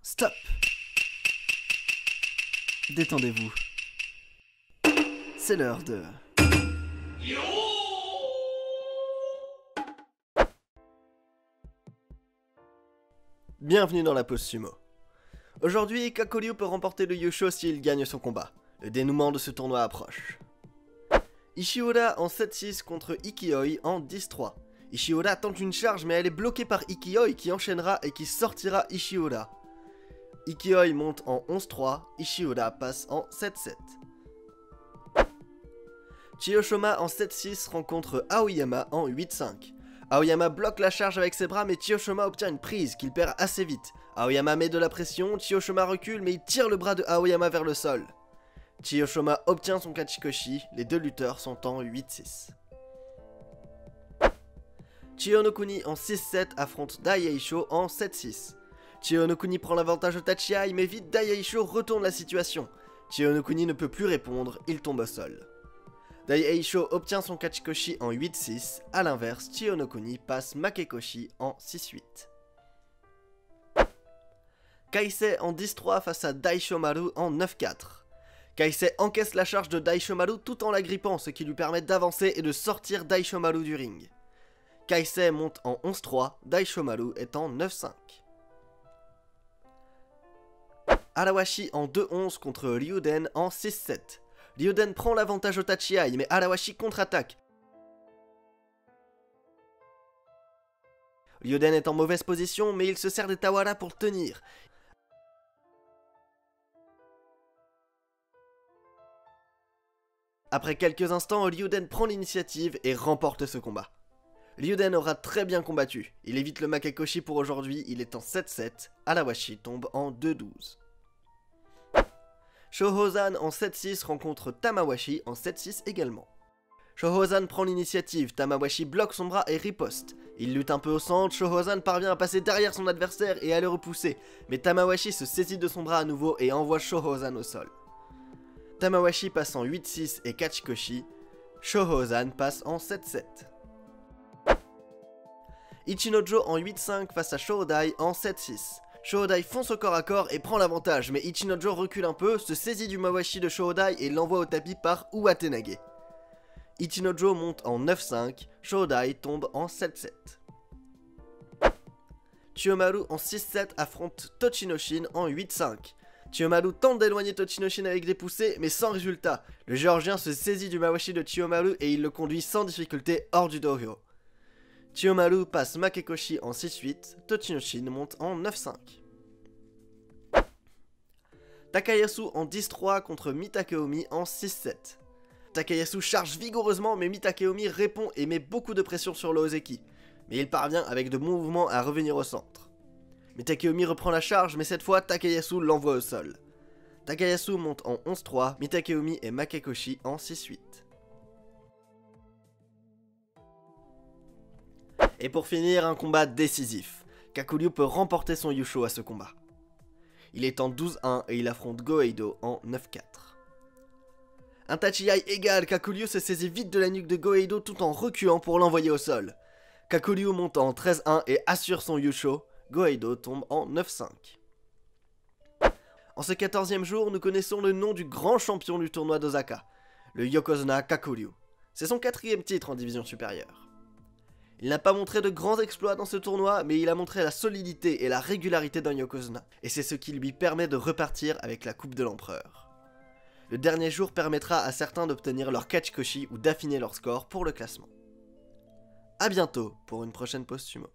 Stop. Détendez-vous. C'est l'heure de... Bienvenue dans la pause sumo. Aujourd'hui, Kakuryu peut remporter le Yusho s'il gagne son combat. Le dénouement de ce tournoi approche. Ishiura en 7-6 contre Ikioi en 10-3. Ishiura tente une charge mais elle est bloquée par Ikioi qui enchaînera et qui sortira Ishiura. Ikioi monte en 11-3, Ishiura passe en 7-7. Chiyoshima en 7-6 rencontre Aoyama en 8-5. Aoyama bloque la charge avec ses bras mais Chiyoshima obtient une prise qu'il perd assez vite. Aoyama met de la pression, Chiyoshima recule mais il tire le bras de Aoyama vers le sol. Chiyoshima obtient son Kachikoshi, les deux lutteurs sont en 8-6. Chiyonokuni en 6-7 affronte Dai Eisho en 7-6. Chiyonokuni prend l'avantage au Tachiai mais vite Dai Eisho retourne la situation. Chiyonokuni ne peut plus répondre, il tombe au sol. Dai Eisho obtient son Kachikoshi en 8-6, a l'inverse, Chiyonokuni passe Makekoshi en 6-8. Kaisei en 10-3 face à Daishomaru en 9-4. Kaisei encaisse la charge de Daishomaru tout en la grippant, ce qui lui permet d'avancer et de sortir Daishomaru du ring. Kaisei monte en 11-3, Daishomaru est en 9-5. Arawashi en 2-11 contre Ryuden en 6-7. Ryuden prend l'avantage au Tachiai, mais Arawashi contre-attaque. Ryuden est en mauvaise position, mais il se sert des Tawara pour tenir. Après quelques instants, Ryuden prend l'initiative et remporte ce combat. Ryuden aura très bien combattu. Il évite le Makekoshi pour aujourd'hui, il est en 7-7. Arawashi tombe en 2-12. Shohozan en 7-6 rencontre Tamawashi en 7-6 également. Shohozan prend l'initiative, Tamawashi bloque son bras et riposte. Il lutte un peu au centre, Shohozan parvient à passer derrière son adversaire et à le repousser, mais Tamawashi se saisit de son bras à nouveau et envoie Shohozan au sol. Tamawashi passe en 8-6 et Kachikoshi, Shohozan passe en 7-7. Ichinojo en 8-5 face à Shoudai en 7-6. Shoudai fonce au corps à corps et prend l'avantage, mais Ichinojo recule un peu, se saisit du Mawashi de Shoudai et l'envoie au tapis par Uwatenage. Ichinojo monte en 9-5, Shoudai tombe en 7-7. Chiyomaru en 6-7 affronte Tochinoshin en 8-5. Chiyomaru tente d'éloigner Tochinoshin avec des poussées, mais sans résultat. Le géorgien se saisit du Mawashi de Chiyomaru et il le conduit sans difficulté hors du dojo. Chiyomaru passe Makekoshi en 6-8, Tochinoshin monte en 9-5. Takayasu en 10-3 contre Mitakeomi en 6-7. Takayasu charge vigoureusement mais Mitakeomi répond et met beaucoup de pression sur le Ozeki. Mais il parvient avec de bons mouvements à revenir au centre. Mitakeomi reprend la charge mais cette fois Takayasu l'envoie au sol. Takayasu monte en 11-3, Mitakeomi et Makekoshi en 6-8. Et pour finir, un combat décisif. Kakuryu peut remporter son Yusho à ce combat. Il est en 12-1 et il affronte Goeido en 9-4. Un Tachiai égal, Kakuryu se saisit vite de la nuque de Goeido tout en reculant pour l'envoyer au sol. Kakuryu monte en 13-1 et assure son Yusho. Goeido tombe en 9-5. En ce 14e jour, nous connaissons le nom du grand champion du tournoi d'Osaka, le Yokozuna Kakuryu. C'est son 4e titre en division supérieure. Il n'a pas montré de grands exploits dans ce tournoi, mais il a montré la solidité et la régularité d'un Yokozuna, et c'est ce qui lui permet de repartir avec la coupe de l'empereur. Le dernier jour permettra à certains d'obtenir leur Kachikoshi ou d'affiner leur score pour le classement. A bientôt pour une prochaine pause sumo.